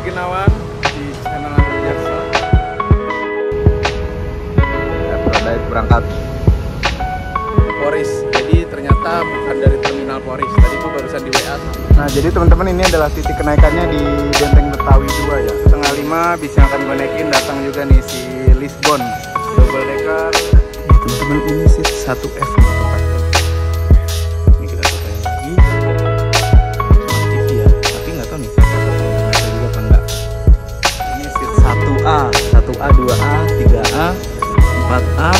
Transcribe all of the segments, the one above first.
Genawan di channel Jaksa. Terkait berangkat Poris, jadi ternyata bukan dari terminal Poris. Tadi gua barusan di WA. Nah, jadi teman-teman ini adalah titik kenaikannya di Benteng Betawi 2 ya. 4:30 bis yang akan gue naikin datang juga nih si Lisbon double decker. Teman-teman ini seat 1F tempatnya. Ini kita cobain lagi. Smart TV ya, tapi nggak tahu nih ada juga apa enggak. Ini seat 1A, 1A, 2A, 3A, 4A.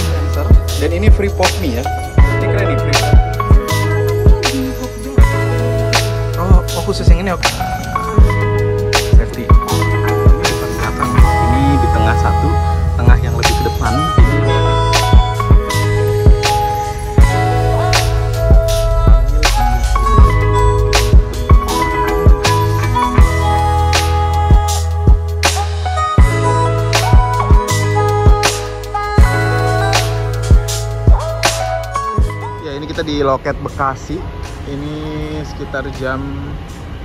Dan ini free pop me ya. Ini keren nih free pop. Oh khusus yang ini oke. Safety. Ini di tengah satu, tengah yang lebih ke depan. Ya ini kita di loket Bekasi. Ini sekitar jam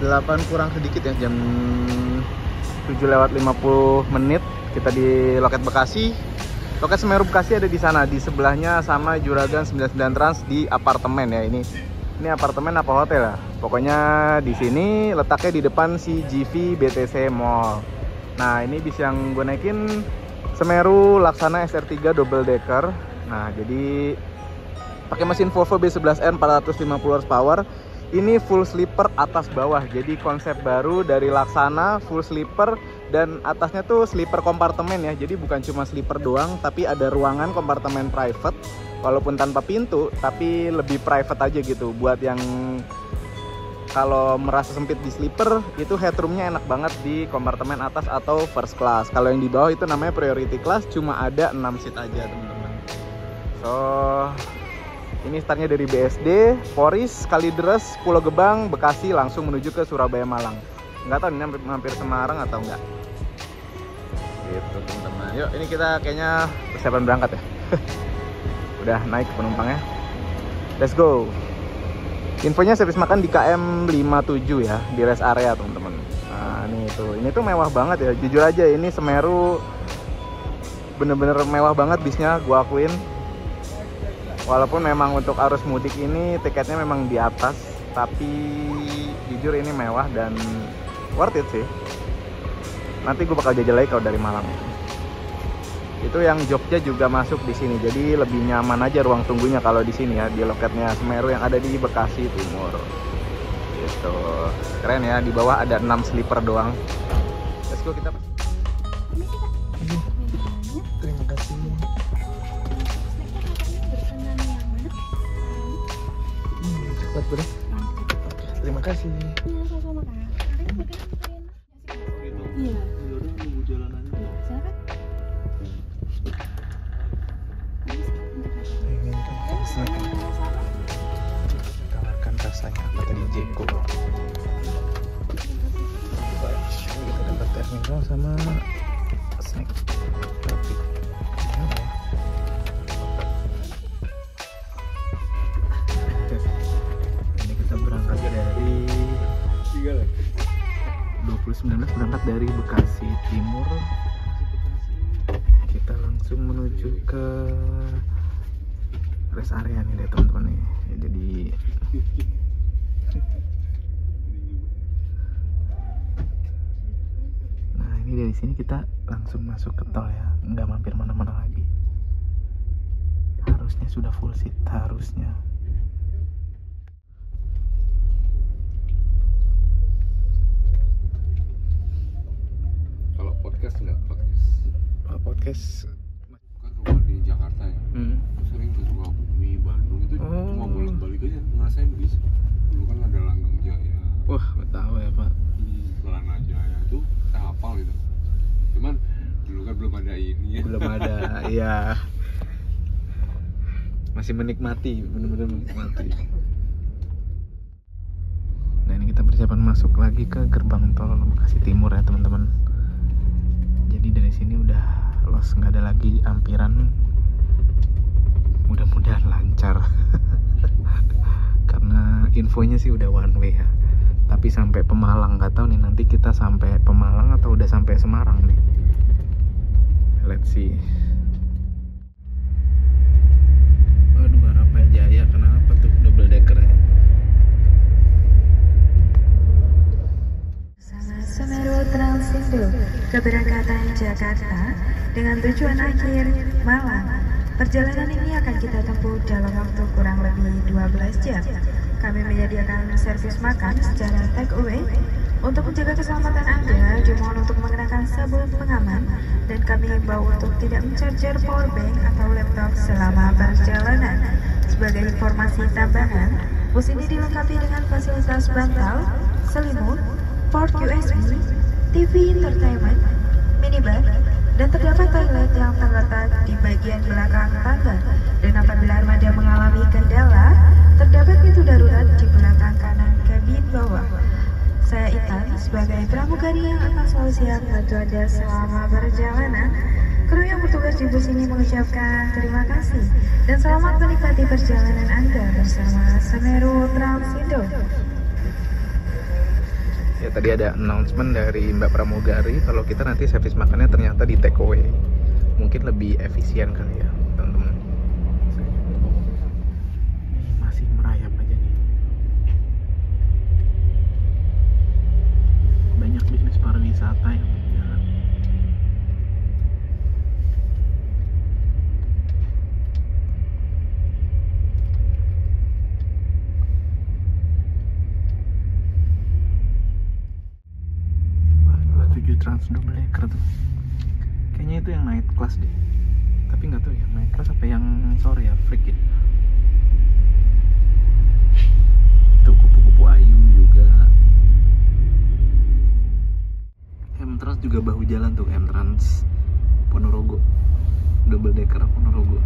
8 kurang sedikit ya, jam 7:50 kita di loket Bekasi. Loket Semeru Bekasi ada di sana, di sebelahnya sama Juragan 99 Trans di apartemen ya. Ini apartemen apa hotel ya? Pokoknya di sini letaknya di depan CGV BTC Mall. Nah, ini bis yang gue naikin Semeru Laksana SR3 double decker. Nah, jadi pakai mesin Volvo B11N 450 horsepower. Ini full sleeper atas bawah, jadi konsep baru dari Laksana, full sleeper dan atasnya tuh sleeper kompartemen ya. Jadi bukan cuma sleeper doang, tapi ada ruangan kompartemen private, walaupun tanpa pintu, tapi lebih private aja gitu. Buat yang kalau merasa sempit di sleeper, itu headroomnya enak banget di kompartemen atas atau first class. Kalau yang di bawah itu namanya priority class, cuma ada 6 seat aja teman-teman. So ini startnya dari BSD, Poris, Kalideres, Pulau Gebang, Bekasi langsung menuju ke Surabaya Malang. Nggak tahu ini mampir Semarang atau enggak. Gitu teman-teman. Yuk ini kita kayaknya persiapan berangkat ya. Udah naik penumpangnya. Let's go. Infonya servis makan di KM 57 ya, di rest area teman-teman. Nah ini tuh mewah banget ya. Jujur aja ini Semeru bener-bener mewah banget bisnya, gua akuin. Walaupun memang untuk arus mudik ini tiketnya memang di atas, tapi jujur ini mewah dan worth it sih. Nanti gue bakal jajal lagi kalau dari Malang. Itu yang Jogja juga masuk di sini, jadi lebih nyaman aja ruang tunggunya kalau di sini ya, di loketnya Semeru yang ada di Bekasi Timur. Gitu. Keren ya, di bawah ada 6 sleeper doang. Let's go kita. Terima kasih. Cepat bro. Terima kasih. Iya, sama-sama kak. Iya. Tawarkan rasanya apa tadi Jeko. Kita dapat terminal sama snack. Tapi berangkat dari 2019 berangkat dari Bekasi Timur. Kita langsung menuju ke rest area nih deh teman-teman nih. Ya, jadi nah ini dari sini kita langsung masuk ke tol ya, nggak mampir mana-mana lagi. Harusnya sudah full seat, harusnya. Podcast nggak Podcast kan rumah di Jakarta ya. Sering ke Sukabumi, Bandung itu cuma bolak-balik aja ngerasain bis. Dulu kan ada Langgeng Jaya. Wah, nggak tahu ya Pak. Kelana Jaya itu hafal gitu. Cuman dulu kan belum ada ini ya. Belum ada, iya. Masih menikmati, bener-bener menikmati. Nah ini kita persiapan masuk lagi ke gerbang tol Bekasi Timur ya teman-teman. Jadi dari sini udah los, nggak ada lagi ampiran. Mudah-mudahan lancar. Karena infonya sih udah one way ya. Tapi sampai Pemalang nggak tahu nih nanti kita sampai Pemalang atau udah Bekasi. Waduh, Harapan Jaya kenapa tuh double deckernya? Semeru Transindo keberangkatan Jakarta dengan tujuan akhir Malang. Perjalanan ini akan kita tempuh dalam waktu kurang lebih 12 jam. Kami menyediakan servis makan secara take away. Untuk menjaga keselamatan Anda, dimohon untuk mengenakan sabuk pengaman dan kami himbau untuk tidak mencarger powerbank atau laptop selama perjalanan. Sebagai informasi tambahan, bus ini dilengkapi dengan fasilitas bantal, selimut, port USB, TV entertainment, minibar, dan terdapat toilet yang terletak di bagian belakang tangga. Dan apabila armada mengalami kendala, terdapat pintu darurat di belakang kanan kabin bawah. Saya Itan sebagai pramugari yang akan selalu siap membantu Anda selama perjalanan. Kru yang bertugas di bus ini mengucapkan terima kasih dan selamat menikmati perjalanan Anda bersama Semeru Transindo. Ya, tadi ada announcement dari Mbak Pramugari kalau kita nanti servis makannya ternyata di take away. Mungkin lebih efisien kali ya, teman-teman. Ini masih merayap aja nih. Banyak bisnis pariwisata yang berjalan. Trans double decker tuh kayaknya itu yang naik kelas deh, tapi nggak tahu ya naik kelas apa yang sore ya, freak ya. Itu kupu-kupu ayu juga. M-Trans juga bahu jalan tuh, M-Trans Ponorogo, double decker Ponorogo.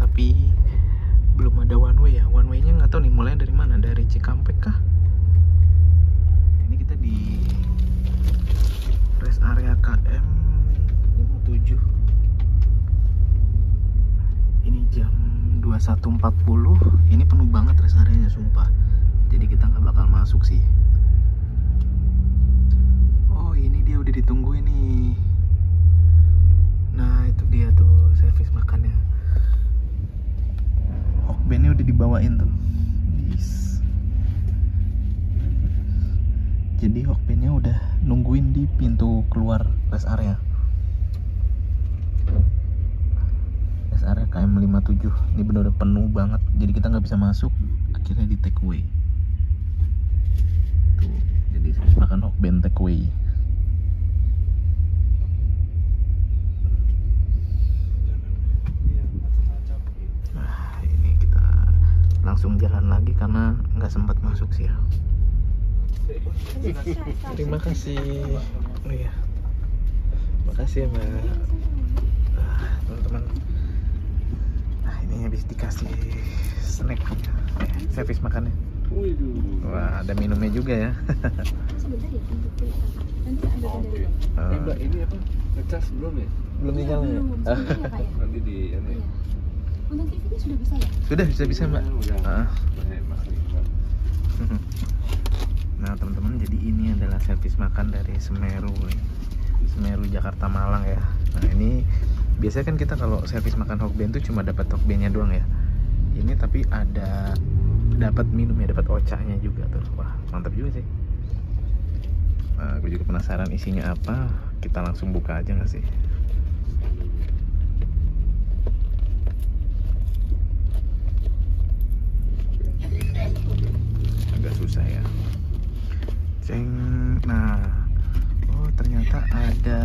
Tapi belum ada one way ya. One way-nya nggak tahu nih mulai dari mana, dari Cikampek kah? Ini kita di rest area KM 57. Ini jam 21.40. Ini penuh banget rest areanya, sumpah. Jadi kita nggak bakal masuk sih. Oh, ini dia udah ditungguin nih. Nah, itu dia tuh servis makannya. Hokbennya udah dibawain tuh. Yes. Jadi Hokbennya udah nungguin di pintu keluar rest area. Rest area KM 57. Ini bener-bener penuh banget. Jadi kita nggak bisa masuk. Akhirnya di take away. Tuh, jadi makan Hokben take away. Langsung jalan lagi karena nggak sempat masuk sih ya. Terima kasih. Oh iya, makasih ya Mbak. Teman-teman, nah ini habis dikasih snack, servis makannya. Wah, ada minumnya juga ya. Oke. Mbak, ini apa? Ngecas belum ya? Belum dinyala ya? Nanti di ini. Untuk TV-nya sudah bisa ya? Sudah bisa Mbak. Udah. Nah teman-teman, jadi ini adalah servis makan dari Semeru Jakarta Malang ya. Nah ini biasanya kan kita kalau servis makan Hokben tuh cuma dapat Hokbennya doang ya. Ini tapi ada dapat minumnya, dapat ocanya juga tuh. Wah, mantap juga sih. Nah, gue juga penasaran isinya apa. Kita langsung buka aja nggak sih? Agak susah ya. Ceng. Nah, oh ternyata ada.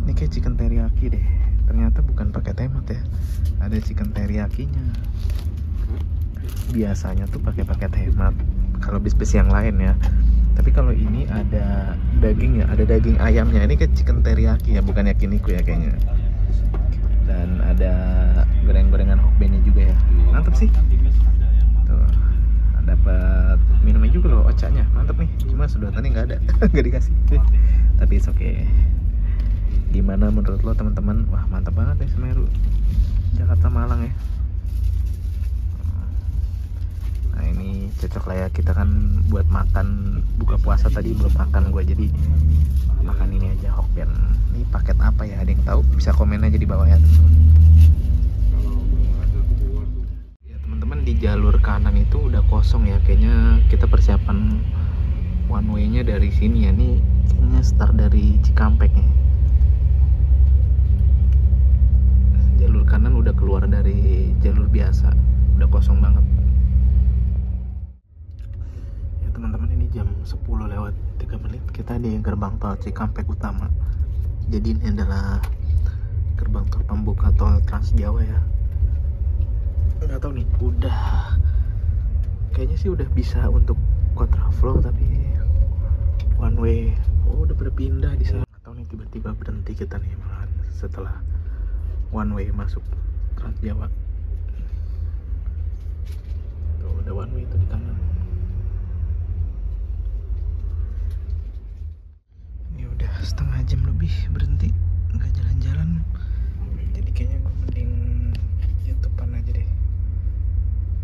Ini kayak chicken teriyaki deh. Ternyata bukan pakai tomat ya. Ada chicken teriyakinya. Biasanya tuh pakai tomat kalau bis-bis yang lain ya. Tapi kalau ini Ini ada daging ya, ada daging ayamnya. Ini kayak chicken teriyaki ya, bukan yakiniku ya kayaknya. Dan ada goreng-gorengan hokbennya juga ya. Mantap sih. Tuh, dapat minumnya juga loh, ocanya. Mantap nih. Cuma sedotannya nggak ada, nggak dikasih. Tapi it's okay. Gimana menurut lo teman-teman? Wah mantap banget ya Semeru, Jakarta Malang ya. Nah ini cocok lah ya, kita kan buat makan buka puasa tadi belum makan gue, jadi makan ini aja hokben. Ini paket apa ya, ada yang tahu bisa komen aja di bawah ya. Ya teman-teman, di jalur kanan itu udah kosong ya, kayaknya kita persiapan one way nya dari sini ya. Nih kayaknya start dari Cikampek ya. Jalur kanan udah keluar dari jalur biasa, udah kosong banget. Teman-teman, ini jam 10:03 kita di gerbang tol Cikampek Utama. Jadi ini adalah gerbang tol pembuka tol Trans Jawa ya. Nggak tahu nih, udah kayaknya sih udah bisa untuk kontraflow, tapi one way udah berpindah di sana. Nggak tahu nih, tiba-tiba berhenti kita nih malahan setelah one way masuk Trans Jawa. Tuh udah one way itu di kanan. Setengah jam lebih berhenti, nggak jalan-jalan, jadi kayaknya gue mending YouTubean aja deh.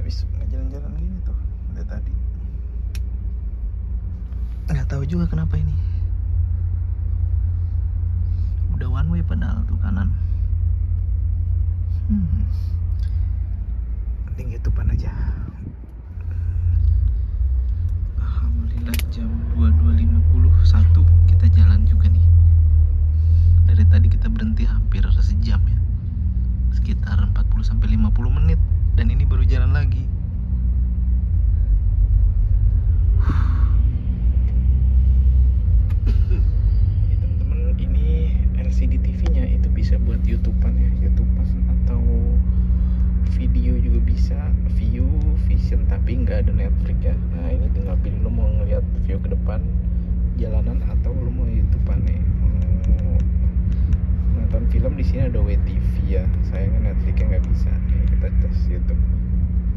Habis nggak jalan-jalan gini tuh dari tadi, nggak tahu juga kenapa ini udah one way padahal tuh kanan. Mending YouTubean aja. Alhamdulillah jam 22.51 kita jalan juga nih. Dari tadi kita berhenti hampir sejam ya, sekitar 40-50 menit, dan ini baru jalan lagi. Ya teman-teman, ini LCD TV-nya itu bisa buat YouTubean ya, YouTubean atau video juga bisa, view, vision, tapi nggak ada Netflix ya. Nah ini tinggal pilih lo mau ngeliat view ke depan jalanan atau lo mau YouTubean nih. Nonton film di sini ada WTV ya, sayangnya Netflixnya nggak bisa. Nih kita tes YouTube.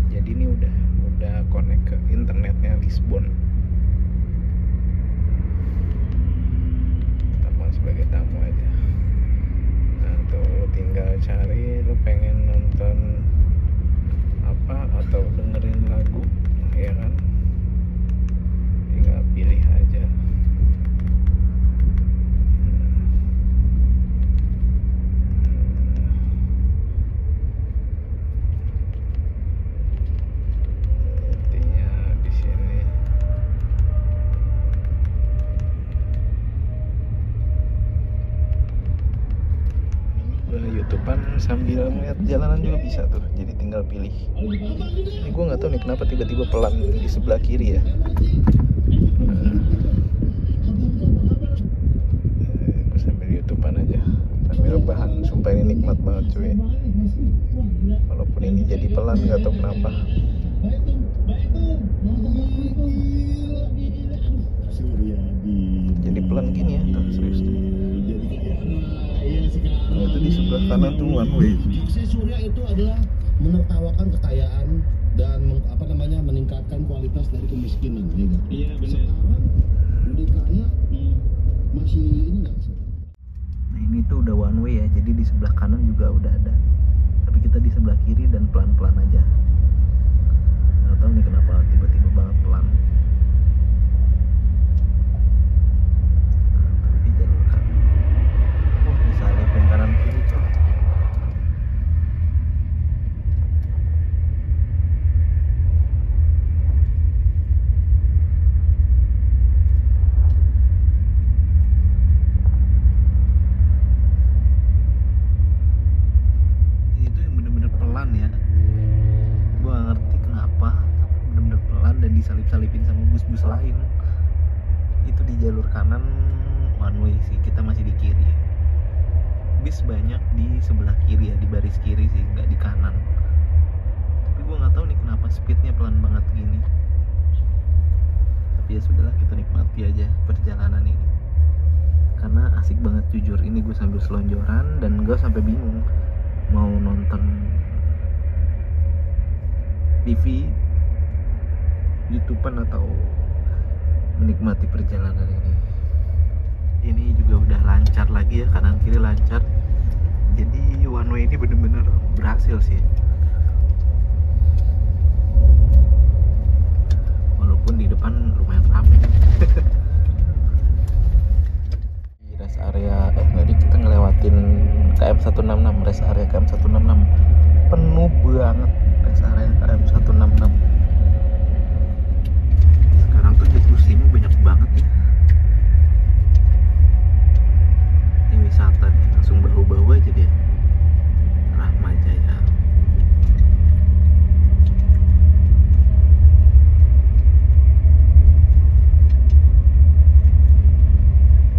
Jadi ini udah connect ke internetnya Lisbon. Tamu sebagai tamu aja. Nah tuh lo tinggal cari lo pengen nonton apa atau dengerin lagu ya kan, tinggal pilih aja. Intinya di sini YouTubean sambil melihat jalanan juga bisa tuh, jadi tinggal pilih. Ini gue nggak tahu nih kenapa tiba-tiba pelan di sebelah kiri ya. Gue sambil YouTubean aja sambil rebahan, sumpah ini nikmat banget cuy. Walaupun ini jadi pelan, nggak tahu kenapa. Jadi pelan gini ya, tuh serius tuh. Nah, itu di sebelah kanan tuh one way. Aksi Surya itu adalah menertawakan kekayaan dan meningkatkan kualitas dari kemiskinan, ya kan? Iya benar. Sekarang udah kaya masih ini nggak sih? Nah ini tuh udah one way ya, jadi di sebelah kanan juga udah ada, tapi kita di sebelah kiri dan pelan-pelan aja. Nggak tahu nih kenapa tiba-tiba banget pelan. Di jalur kanan, bisa lepeng kanan kiri coy. Disalip-salipin sama bus-bus lain. Itu di jalur kanan one way sih, kita masih di kiri. Bis banyak di sebelah kiri ya, di baris kiri sih, nggak di kanan. Tapi gue nggak tahu nih kenapa speednya pelan banget gini. Tapi ya sudahlah, kita nikmati aja asik banget jujur. Ini gue sambil selonjoran dan gue sampai bingung mau nonton TV, YouTubean atau menikmati perjalanan ini. Ini juga udah lancar lagi ya, kanan kiri lancar. Jadi one way ini bener-bener berhasil sih. Walaupun di depan lumayan ramai. Di rest area tadi kita ngelewatin KM 166, rest area KM 166 penuh banget rest area KM 166. Sekarang tuh jet muslim banyak banget ya. Ini wisata nih, langsung bahu-bahu aja dia. Rahma Jaya.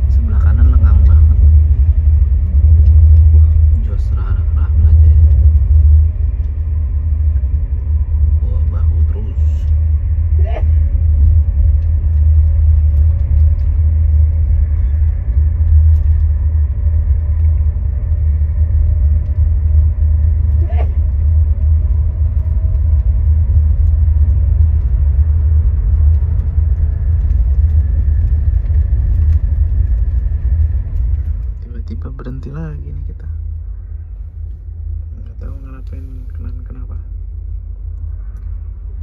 Sebelah kanan lengang banget. Wah, jos Rahma Jaya. Wah, bahu terus. Tiba-tiba berhenti lagi nih kita. Nggak tahu ngelapain kenapa.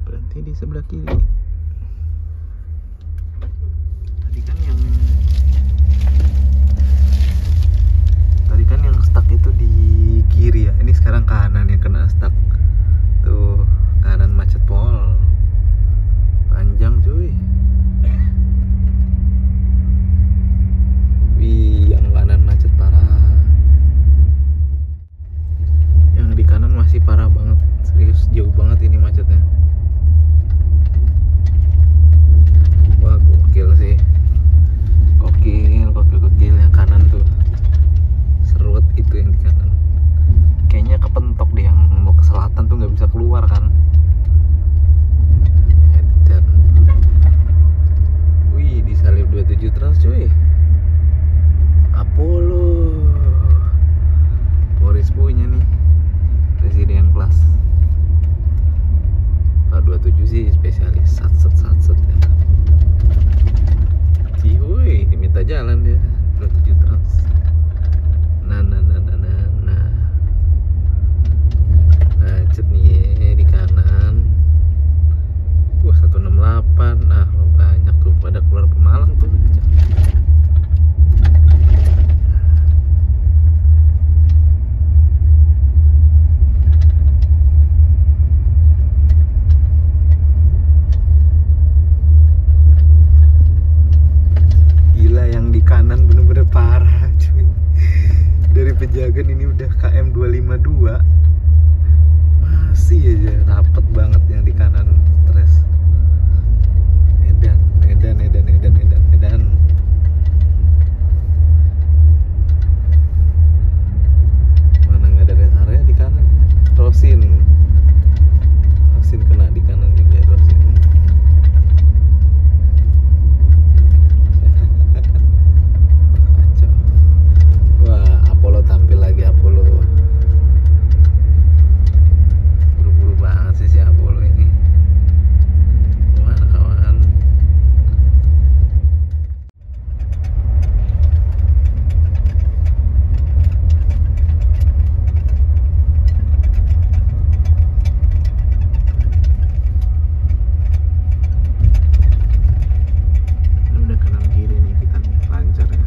Berhenti di sebelah kiri. Tadi kan yang stuck itu di kiri ya. Ini sekarang kanan yang kena stuck. Tuh, kanan macet pol. Panjang cuy. Wih, yang kanan macet parah. Yang di kanan masih parah banget. Serius, jauh banget ini macetnya. Wah, gokil sih. Gokil yang kanan tuh. Serut itu yang di kanan. Kayaknya kepentok deh, yang mau ke selatan tuh nggak bisa keluar kan. Dan wih, disalib 27 Trans cuy. Apollo Boris punya nih presiden kelas. K27 sih spesialis satset ya. Cihuy, diminta jalan dia 27 Trans. Nah macet nih di kanan. Wah, 168. Nah, lo banyak tuh pada keluar Pemalang tuh. Kanan bener-bener parah cuy. Dari Pejagan ini udah KM 252 masih aja rapet banget yang di kanan. Stres. Edan mana nggak ada rest area di kanan. Rosin kena di kanan juga. Rosin Apollo tampil lagi. Apollo buru-buru banget sih si Apollo ini. Gimana kawan? Ini udah kanan kiri nih kita nih, lancar ya.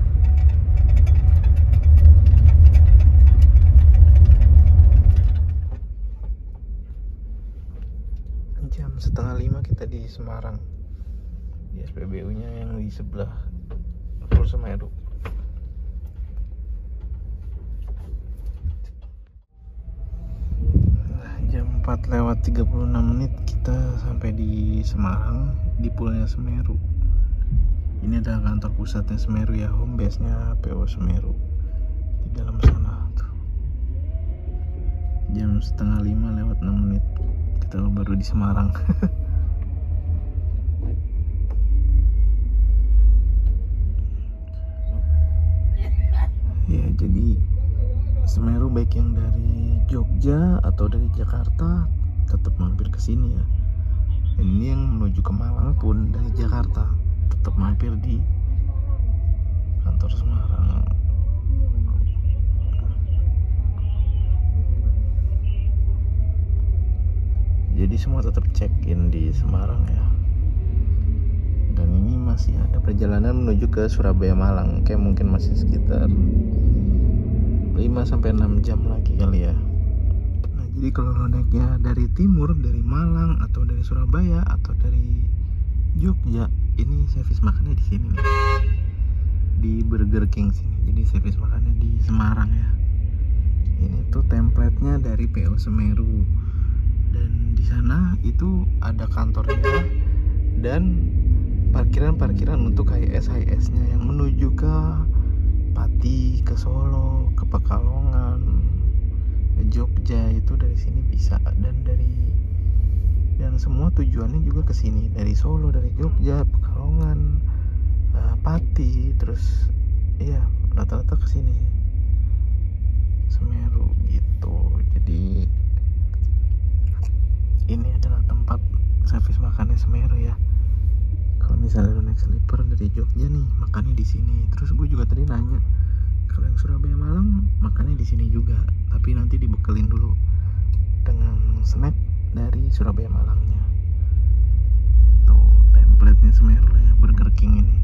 Jam 4:30 kita di Semarang, di SPBU nya yang di sebelah Pol Semeru. Nah, jam 4:36 kita sampai di Semarang, di Polnya Semeru. Ini adalah kantor pusatnya Semeru ya, home base nya PO Semeru di dalam sana tuh. Jam 4:30 kita baru di Semarang. Jadi Semeru baik yang dari Jogja atau dari Jakarta tetap mampir ke sini ya. Dan ini yang menuju ke Malang pun dari Jakarta tetap mampir di kantor Semarang. Jadi semua tetap check-in di Semarang ya. Dan ini masih ada perjalanan menuju ke Surabaya Malang. Kayak mungkin masih sekitar 5-6 jam lagi kali ya. Nah, jadi kalau lo naiknya dari timur, dari Malang atau dari Surabaya atau dari Jogja, ini servis makannya di sini nih. Di Burger King sini. Jadi servis makannya di Semarang ya. Ini tuh template-nya dari PO Semeru. Dan di sana itu ada kantornya dan parkiran-parkiran untuk HIS-nya yang menuju ke Pati, ke Solo, ke Pekalongan, ke Jogja itu dari sini bisa. Dan semua tujuannya juga ke sini, dari Solo, dari Jogja, Pekalongan, Pati, terus iya rata-rata ke sini Semeru gitu. Jadi ini adalah tempat servis makannya Semeru ya. Kalau misalnya lo naik sleeper dari Jogja nih, makannya di sini. Terus gue juga tadi nanya, kalau yang Surabaya Malang makannya di sini juga, tapi nanti dibekelin dulu dengan snack dari Surabaya Malangnya. Tuh template-nya Semeru lah ya, Burger King ini.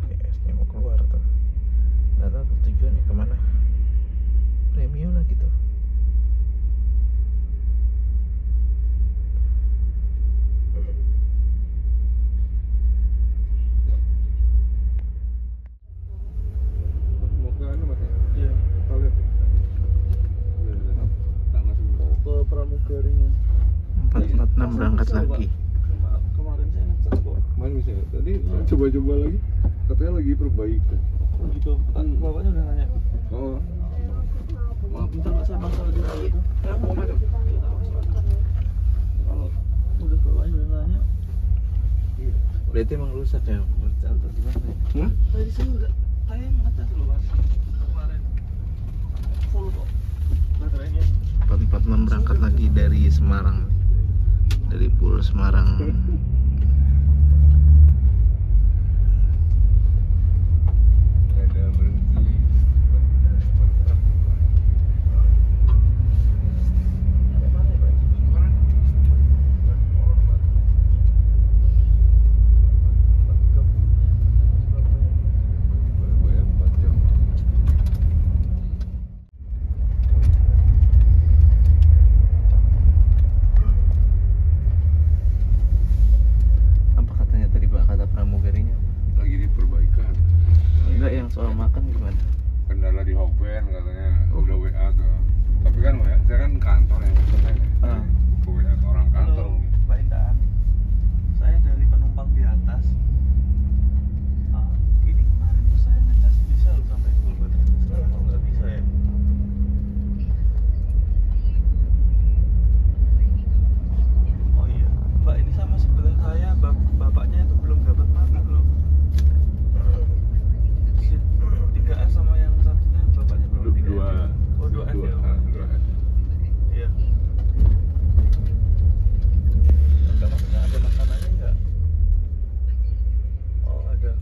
Ada HIS-nya mau keluar tuh. Nggak tahu tujuannya kemana. Premium lah gitu. Mau ke mana mas? Iya. Toilet. Tak masuk ke pramugarinya. 446 berangkat lagi. Kemarin saya ngecas kok. Mana bisa? Tadi coba-coba lagi. Katanya lagi perbaikan. Oh gitu. Bapaknya udah nanya. Oh. Maaf, bentar Pak, saya masalah di sana itu. Mau masuk? Kalau udah bapaknya udah nanya. Iya. Berarti emang rusak ya? Atau gimana ya? Tadi sini udah saya ngecas dulu mas. Kemarin full kok baterainya. 446 berangkat lagi dari Semarang, dari Pool Semarang. Ada berhenti. Apa katanya tadi Pak, kata pramugarinya? Lagi diperbaikan. Enggak, yang soal makan gimana? Kendala di Hopen katanya udah WA ke. Tapi kan WA saya kan kantor yang pesennya. Ke WA ke orang kantor. Pak Indan, saya dari penumpang di atas. Ini kemarin tuh saya ngecas bisa loh sampai full baterai. Sekarang kok nggak bisa ya? Oh iya, Mbak, ini sama sebelah saya, bapaknya itu belum dapat makan loh. 3S sama yang satunya bapaknya belum 3S. Oh 2S ya? 2S. Iya. Ada makanannya nggak? Oh ada.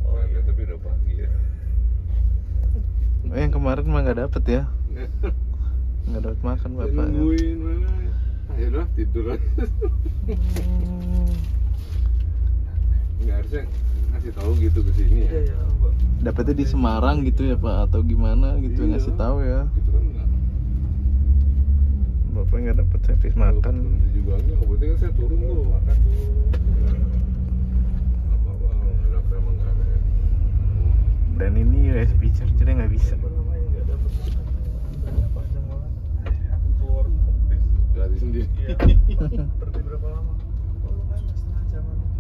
Oh Ada iya. tapi udah pagi ya. Yang kemarin mah nggak dapet ya? Nggak dapet makan Saya bapaknya. nungguin mana? Ayo lah tidur aja. Nggak harusnya ngasih tahu gitu ke sini ya. Iya ya, Mbak. Dapetnya di Semarang gitu ya Pak, atau gimana gitu? Iya. Ngasih tahu ya. Gitu kan enggak. Bapak nggak dapet servis makan. Berhenti juga enggak, berarti kan saya turun tuh makan tuh. Apa-apa kenapa emang nggak ada ya? Dan ini USB chargernya nggak bisa. Apa namanya nggak dapat makanannya panjang banget. Aku keluar bis. Lari sendiri. Iya. Berarti berapa lama? Oh lumayan mas, setengah jaman itu.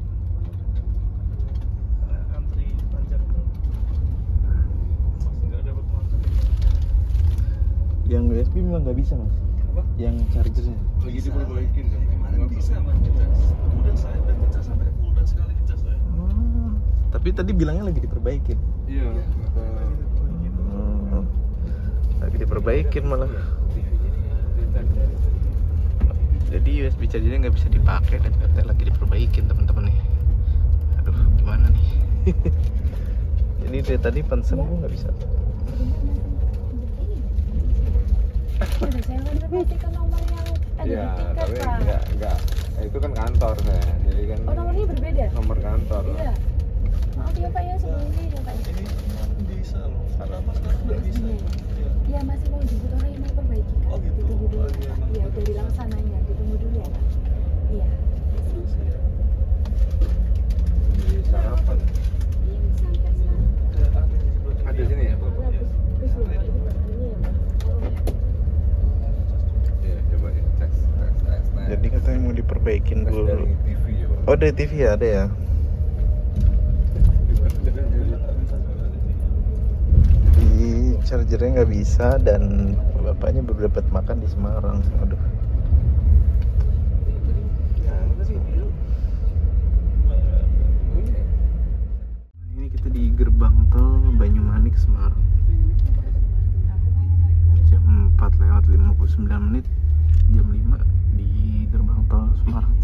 Karena antri panjang tuh. Masih nggak dapat makan. Yang USB memang nggak bisa Mas. Apa? Yang chargernya. Lagi diperbaikin kan? Kemarin bisa mas ngecas. Udah saya udah ngecas sampai full dan sekali ngecas Tapi tadi bilangnya lagi diperbaikin. Iya. Lagi diperbaikin malah. Jadi USB chargernya nggak bisa dipakai dan katanya lagi diperbaikin teman-teman nih. Aduh, gimana nih? Jadi dari tadi pesen gue nggak bisa. Iya, tapi enggak. Itu kan kantor saya. Jadi kan Oh, nomornya berbeda? nomor kantor. Iya. Maaf ya Pak ya, sebelumnya ya Pak. Ini bisa loh. Kenapa sekarang nggak bisa? Iya. Iya, masih mau jemput orang yang mau perbaiki kan? Oh, gitu. Ditunggu dulu Oh, iya, Pak. emang. Iya, udah bilang sananya, ditunggu dulu ya Pak. Iya. Terus ya. Di sarapan. Iya, sampai sana. Ada sini ya? Terus ini ya Pak. Iya, coba ya. Tes. Jadi katanya mau diperbaikin tes dulu. dari TV ya, Pak. Oh dari TV ya ada ya? Di chargernya nggak bisa dan bapaknya baru dapat makan di Semarang. Aduh. Ini kita di gerbang tol Banyumanik Semarang. Jam 4:59, jam 5 di gerbang tol Semarang.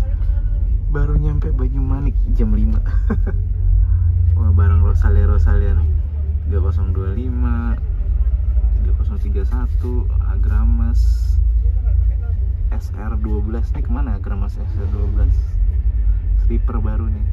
Baru nyampe Banyumanik jam 5. Wah, barang Rosalia nih. 3025, 3031, Agramas SR12 nih kemana Agramas SR12? Sleeper baru nih.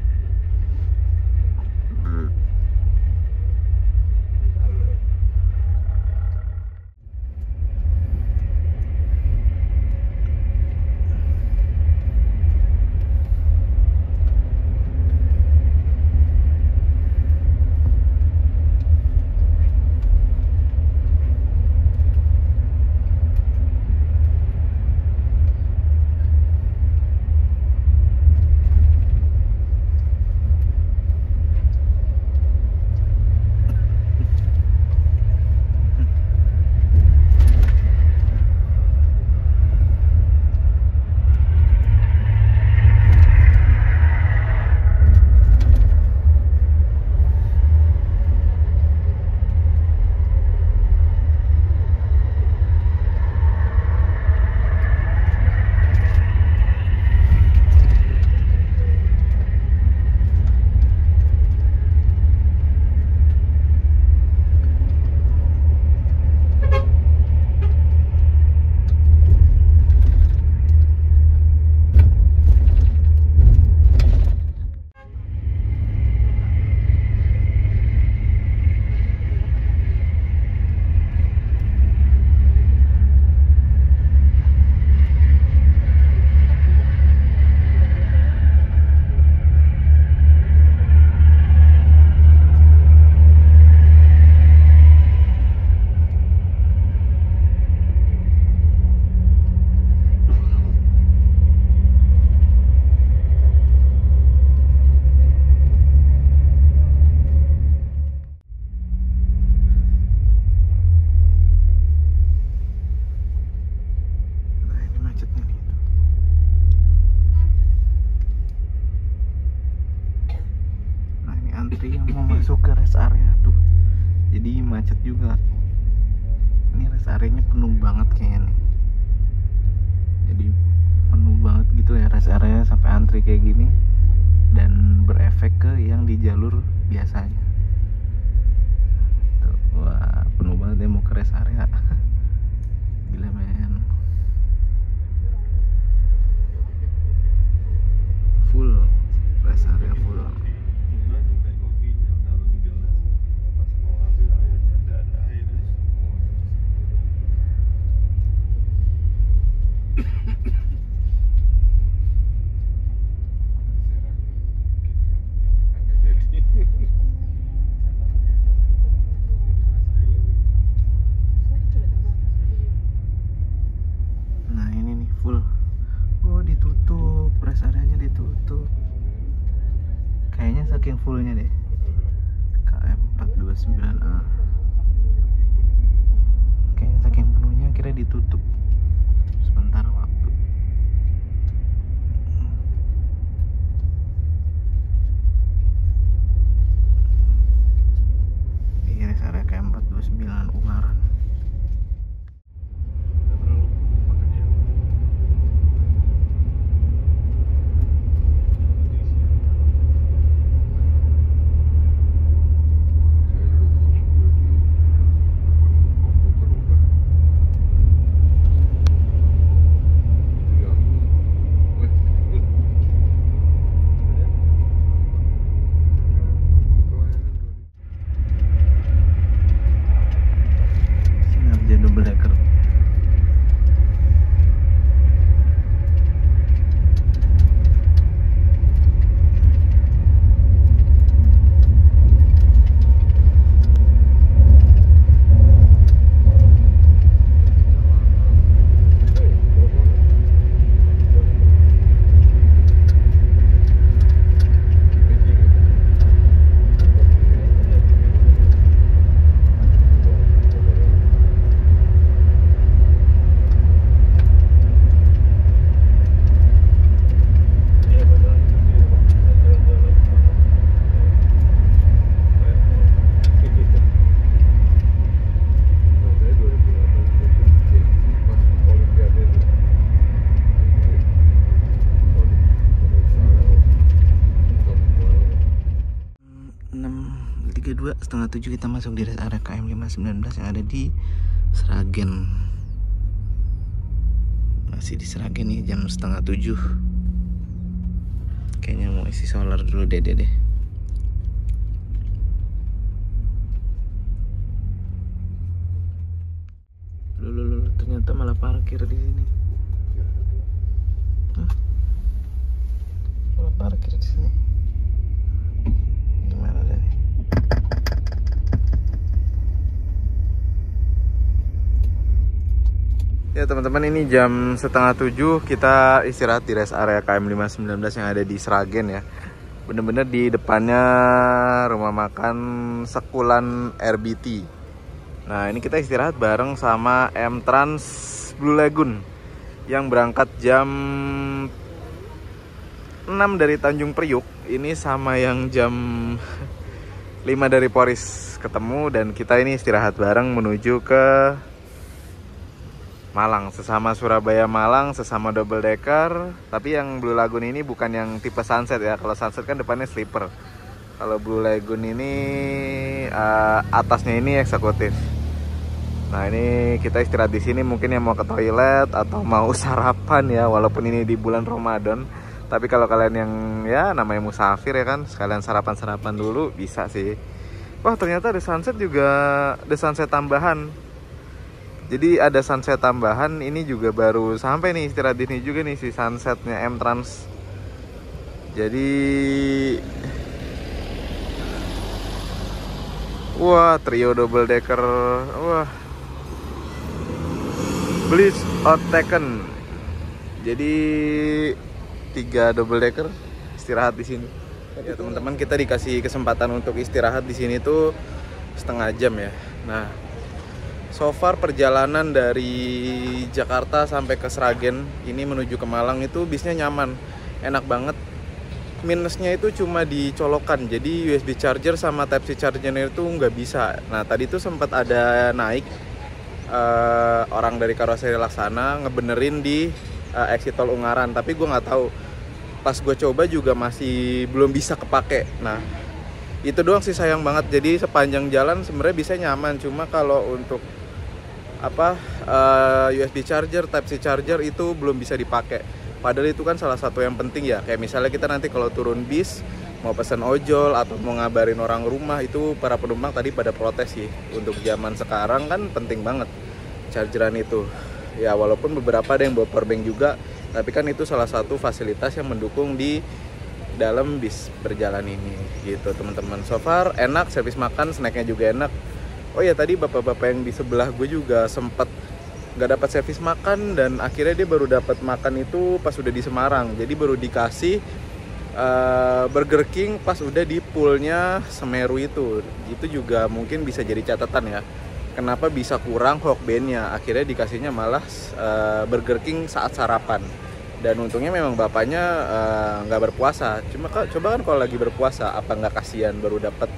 masuk ke rest area tuh, jadi macet juga. Ini rest areanya penuh banget kayaknya nih, jadi penuh banget gitu ya rest area sampai antri kayak gini, dan berefek ke yang di jalur biasanya tuh. Wah, penuh banget ya mau ke rest area. Gila men, full rest area full. Nah ini nih full. Oh ditutup, rest areanya ditutup. Kayaknya saking fullnya deh. KM 429A. Kayaknya saking penuhnya akhirnya ditutup sebentar waktu. 6.30 kita masuk di rest area KM 519 yang ada di Sragen. Masih di Sragen nih, jam 6.30. Kayaknya mau isi solar dulu deh. Loh, ternyata malah parkir di sini. Hah? Malah parkir di sini. Gimana deh? Ya teman-teman, ini jam 6:30 kita istirahat di rest area KM 519 yang ada di Sragen ya. Bener-bener di depannya rumah makan Sekulan RBT. Nah ini kita istirahat bareng sama M-Trans Blue Lagoon yang berangkat jam 6 dari Tanjung Priuk. Ini sama yang jam 5 dari Poris ketemu, dan kita ini istirahat bareng menuju ke Malang, sesama Surabaya Malang, sesama double decker. Tapi yang Blue Lagoon ini bukan yang tipe sunset ya. Kalau sunset kan depannya sleeper. Kalau Blue Lagoon ini atasnya ini eksekutif. Nah ini kita istirahat di sini, mungkin yang mau ke toilet atau mau sarapan ya, walaupun ini di bulan Ramadan. Tapi kalau kalian yang ya namanya musafir ya kan, sekalian sarapan dulu bisa sih. Wah ternyata ada sunset juga, ada sunset tambahan. Jadi ada sunset tambahan, ini juga baru sampai nih, istirahat di sini juga nih si sunsetnya M-Trans. Jadi wah, trio double decker. Wah. Bliss Outtaken. Jadi 3 double decker istirahat di sini. Ya teman-teman, kita dikasih kesempatan untuk istirahat di sini tuh setengah jam ya. Nah, so far perjalanan dari Jakarta sampai ke Sragen ini menuju ke Malang itu bisnya nyaman, enak banget. Minusnya itu cuma di colokan, jadi USB charger sama Type-C chargernya itu nggak bisa. Nah tadi tuh sempat ada naik orang dari karoseri Laksana ngebenerin di exit tol Ungaran, tapi gue nggak tahu. Pas gue coba juga masih belum bisa kepake. Nah itu doang sih, sayang banget. Jadi sepanjang jalan sebenarnya bisa nyaman, cuma kalau untuk USB charger, Type-C charger itu belum bisa dipakai. Padahal itu kan salah satu yang penting ya. Kayak misalnya kita nanti kalau turun bis mau pesan ojol atau mau ngabarin orang rumah, itu para penumpang tadi pada protes sih. Untuk zaman sekarang kan penting banget chargeran itu. Ya walaupun beberapa ada yang bawa powerbank juga, tapi kan itu salah satu fasilitas yang mendukung di dalam bis berjalan ini gitu teman-teman. So far enak, servis makan, snacknya juga enak. Oh ya tadi bapak-bapak yang di sebelah gue juga sempat nggak dapat servis makan, dan akhirnya dia baru dapat makan itu pas udah di Semarang. Jadi baru dikasih Burger King pas udah di poolnya Semeru itu. Itu juga mungkin bisa jadi catatan ya, kenapa bisa kurang Hokbennya. Akhirnya dikasihnya malah Burger King saat sarapan. Dan untungnya memang bapaknya nggak berpuasa. Cuma coba kan kalau lagi berpuasa, apa nggak kasihan baru dapat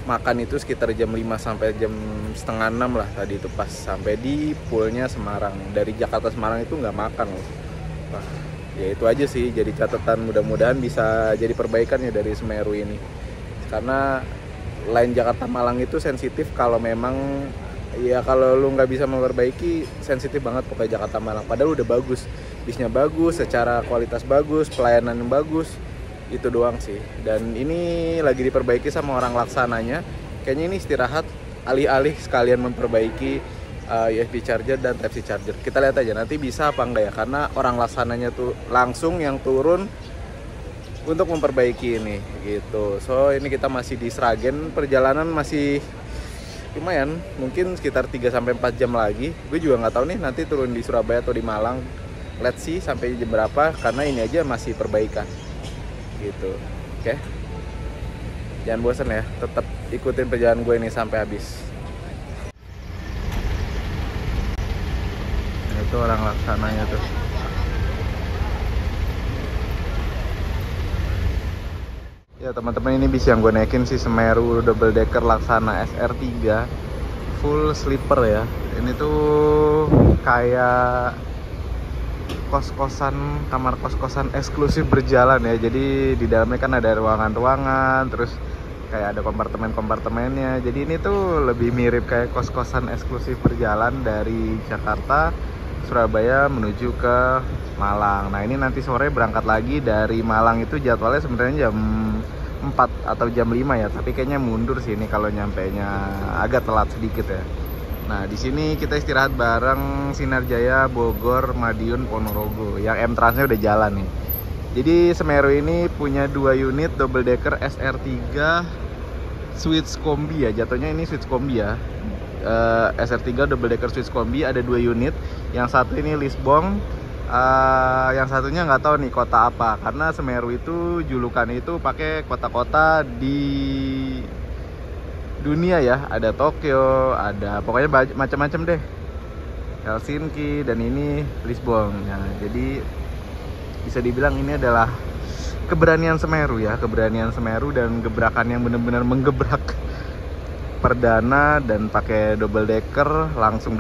makan itu sekitar jam 5 sampai jam setengah 6 lah tadi itu pas sampai di poolnya Semarang. Dari Jakarta Semarang itu nggak makan loh. Wah, ya itu aja sih jadi catatan, mudah-mudahan bisa jadi perbaikan ya dari Semeru ini. Karena line Jakarta Malang itu sensitif kalau memang ya kalau lu nggak bisa memperbaiki, sensitif banget pokoknya Jakarta Malang. Padahal udah bagus, bisnya bagus, secara kualitas bagus, pelayanan yang bagus. Itu doang sih. Dan ini lagi diperbaiki sama orang laksananya. Kayaknya ini istirahat alih-alih sekalian memperbaiki USB charger dan Type-C charger. Kita lihat aja nanti bisa apa enggak ya, karena orang laksananya tuh langsung yang turun untuk memperbaiki ini gitu. So ini kita masih di Sragen, perjalanan masih lumayan, mungkin sekitar 3-4 jam lagi. Gue juga nggak tahu nih nanti turun di Surabaya atau di Malang. Let's see sampai jam berapa, karena ini aja masih perbaikan gitu. Oke. Jangan bosan ya, tetap ikutin perjalanan gue ini sampai habis. Nah, itu orang laksananya tuh. Ya teman-teman, ini bis yang gue naikin si Semeru double decker Laksana SR3 full sleeper ya. Ini tuh kayak kos-kosan, kamar kos-kosan eksklusif berjalan ya. Jadi di dalamnya kan ada ruangan-ruangan, terus kayak ada kompartemen-kompartemennya. Jadi ini tuh lebih mirip kayak kos-kosan eksklusif berjalan dari Jakarta, Surabaya menuju ke Malang. Nah ini nanti sore berangkat lagi dari Malang, itu jadwalnya sebenarnya jam 4 atau jam 5 ya, tapi kayaknya mundur sih ini kalau nyampenya agak telat sedikit ya. Nah di sini kita istirahat bareng Sinar Jaya, Bogor, Madiun, Ponorogo, yang M-Transnya udah jalan nih. Jadi Semeru ini punya 2 unit double decker SR3 Switch Kombi ya, jatuhnya ini Switch Kombi ya. SR3 double decker Switch Kombi ada 2 unit. Yang satu ini Lisbon, yang satunya nggak tahu nih kota apa, karena Semeru itu julukan itu pakai kota-kota di dunia ya. Ada Tokyo, ada pokoknya macam-macam deh, Helsinki, dan ini Lisbon. Nah jadi bisa dibilang ini adalah keberanian Semeru ya, keberanian Semeru dan gebrakan yang benar-benar menggebrak. Perdana dan pakai double decker, langsung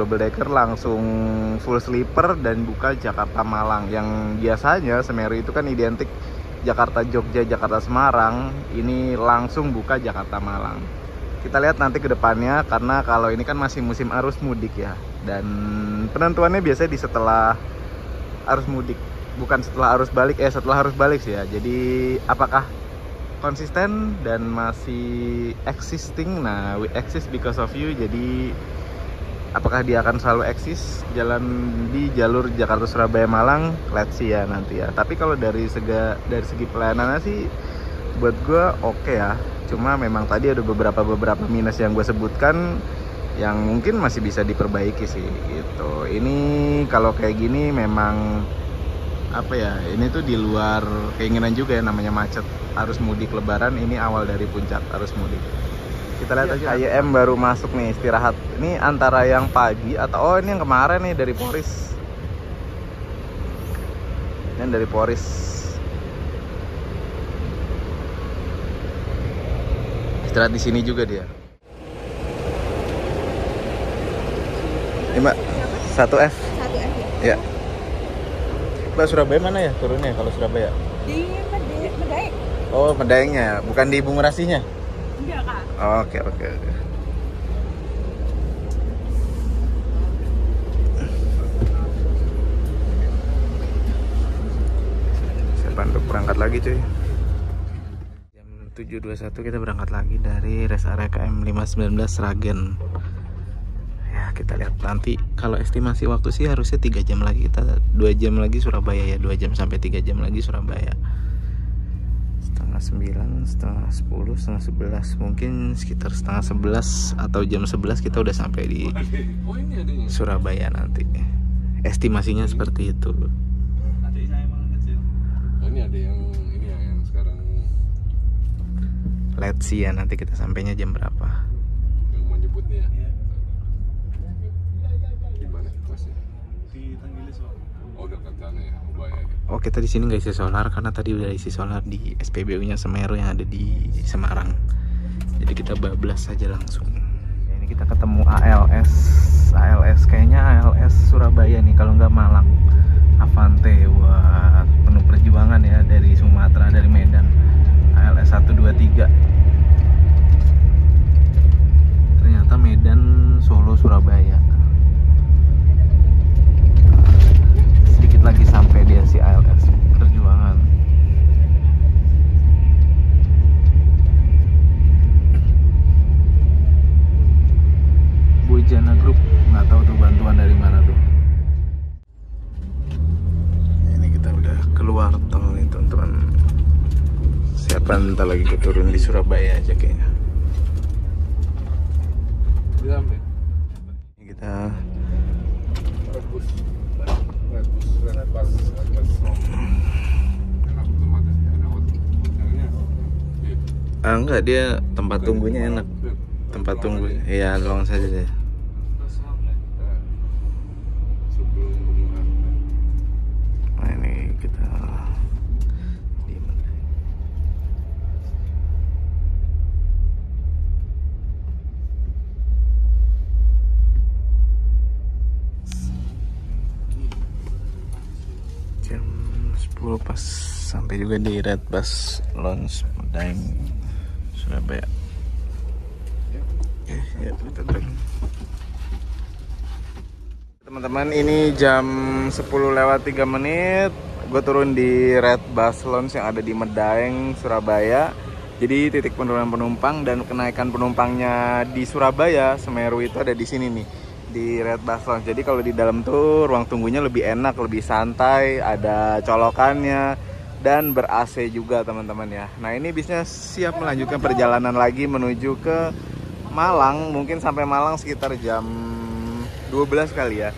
full sleeper dan buka Jakarta Malang. Yang biasanya Semeru itu kan identik Jakarta Jogja, Jakarta Semarang, ini langsung buka Jakarta Malang. Kita lihat nanti ke depannya, karena kalau ini kan masih musim arus mudik ya, dan penentuannya biasanya di setelah arus mudik, bukan setelah arus balik, setelah arus balik sih ya. Jadi apakah konsisten dan masih existing? Nah, we exist because of you. Jadi apakah dia akan selalu eksis jalan di jalur Jakarta Surabaya Malang? Let's see ya nanti ya. Tapi kalau dari segi pelayanannya sih buat gue oke ya. Cuma memang tadi ada beberapa minus yang gue sebutkan yang mungkin masih bisa diperbaiki sih gitu. Ini kalau kayak gini memang apa ya, ini tuh di luar keinginan juga ya, namanya macet arus mudik lebaran. Ini awal dari puncak arus mudik. Kita lihat aja. KYM baru masuk nih istirahat. Ini antara yang pagi atau ini yang kemarin nih dari Poris. Ini dari Poris. Istirahat di sini juga dia. Ini Mbak, 1F. 1F Ya. ya? Mbak, Surabaya mana ya turunnya kalau Surabaya? Di Medaeng. Oh, Medaengnya, bukan di Bungurasinya? Enggak, Kak. Oke. Saya bantu berangkat lagi cuy. Jam 7.21 kita berangkat lagi dari rest area KM 519 Sragen. Ya kita lihat nanti, kalau estimasi waktu sih harusnya 3 jam lagi, kita 2 jam lagi Surabaya ya, 2 jam sampai 3 jam lagi Surabaya. Setengah 9, setengah 10, setengah 11, mungkin sekitar setengah 11 atau jam 11 kita udah sampai di Surabaya nanti. Estimasinya seperti itu. Adik saya emang kecil. Ini ada yang ini yang sekarang. Let's see ya nanti kita sampainya jam berapa. Yang mau nyebutnya ya. Iya. Di mana masih? Di Tenggilis, Pak. Oh dekat sana ya, Ubaya. Oh kita di sini nggak isi solar karena tadi udah isi solar di SPBU-nya Semeru yang ada di Semarang. Jadi kita bablas saja langsung. Ini kita ketemu ALS kayaknya ALS Surabaya nih kalau nggak Malang. Avante, wah penuh perjuangan ya dari Sumatera, dari Medan. ALS 123. Ternyata Medan, Solo, Surabaya. Sedikit lagi sampai dia si ALS perjuangan. Bojana Group, nggak tahu tuh bantuan dari mana tuh. Ini kita udah keluar tol nih teman-teman. Siapa ntar lagi turun di Surabaya aja kayaknya. Ini kita Rebus pas enggak, dia tempat tunggunya enak. Tempat tunggu, iya long saja deh. sebelum Bendungan. Nah ini kita di Medaeng. Jam 10 pas sampai juga di Red Bus Lounge Medaeng Surabaya. Oke, ya kita turun. Teman-teman, ini jam 10:03. Gue turun di Red Bus Lounge yang ada di Medaeng, Surabaya. Jadi titik penurunan penumpang dan kenaikan penumpangnya di Surabaya, Semeru itu ada di sini nih, di Red Bus Lounge. Jadi kalau di dalam tuh ruang tunggunya lebih enak, lebih santai, ada colokannya dan ber-AC juga teman-teman ya. Nah ini bisnya siap melanjutkan perjalanan lagi menuju ke Malang. Mungkin sampai Malang sekitar jam 12 kali ya,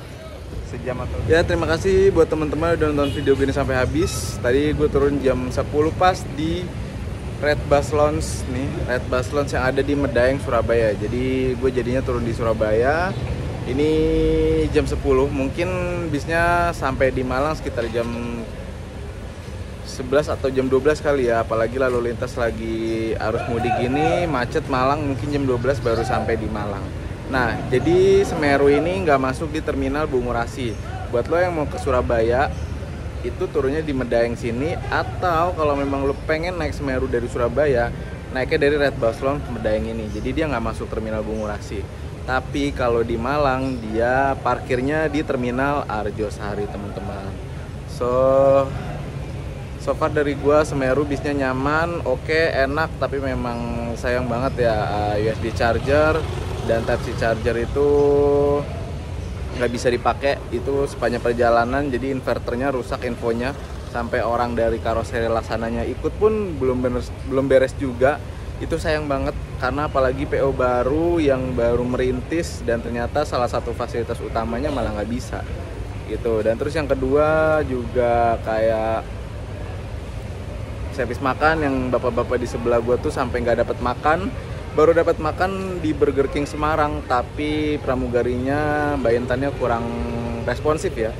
sejam atau ya. Terima kasih buat teman-teman udah nonton video ini sampai habis. Tadi gue turun jam 10 pas di Red Bus Lounge nih, Red Bus Lounge yang ada di Medaeng, Surabaya. Jadi gue jadinya turun di Surabaya. Ini jam 10, mungkin bisnya sampai di Malang sekitar jam 11 atau jam 12 kali ya. Apalagi lalu lintas lagi arus mudik gini, macet Malang, mungkin jam 12 baru sampai di Malang. Nah, jadi Semeru ini nggak masuk di terminal Bungurasi. Buat lo yang mau ke Surabaya, itu turunnya di Medaeng sini. Atau kalau memang lo pengen naik Semeru dari Surabaya, naiknya dari Red Bus Lounge ke Medaeng ini. Jadi dia nggak masuk terminal Bungurasi. Tapi kalau di Malang, dia parkirnya di terminal Arjosari teman-teman. So far dari gua, Semeru bisnya nyaman, oke, enak. Tapi memang sayang banget ya, USB charger dan Type-C charger itu nggak bisa dipakai itu sepanjang perjalanan. Jadi inverternya rusak infonya, sampai orang dari karoseri Laksananya ikut pun belum beres juga. Itu sayang banget karena apalagi PO baru yang baru merintis dan ternyata salah satu fasilitas utamanya malah nggak bisa gitu. Dan terus yang kedua juga kayak servis makan, yang bapak-bapak di sebelah gua tuh sampai nggak dapat makan. Baru dapat makan di Burger King Semarang, tapi pramugarinya, Mbak Intannya kurang responsif ya.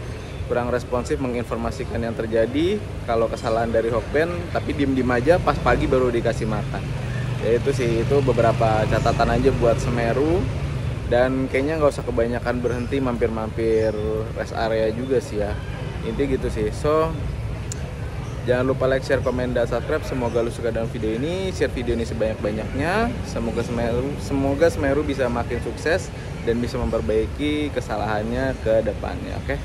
Kurang responsif menginformasikan yang terjadi, kalau kesalahan dari Hokben, tapi diem-diem aja pas pagi baru dikasih makan. Ya itu sih, itu beberapa catatan aja buat Semeru. Dan kayaknya nggak usah kebanyakan berhenti mampir-mampir rest area juga sih ya. Intinya gitu sih. So, jangan lupa like, share, komen, dan subscribe. Semoga lu suka dengan video ini. Share video ini sebanyak-banyaknya. Semoga Semeru bisa makin sukses dan bisa memperbaiki kesalahannya ke depannya. Oke?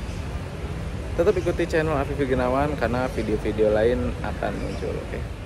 Tetap ikuti channel Afif Gunawan karena video-video lain akan muncul. Oke?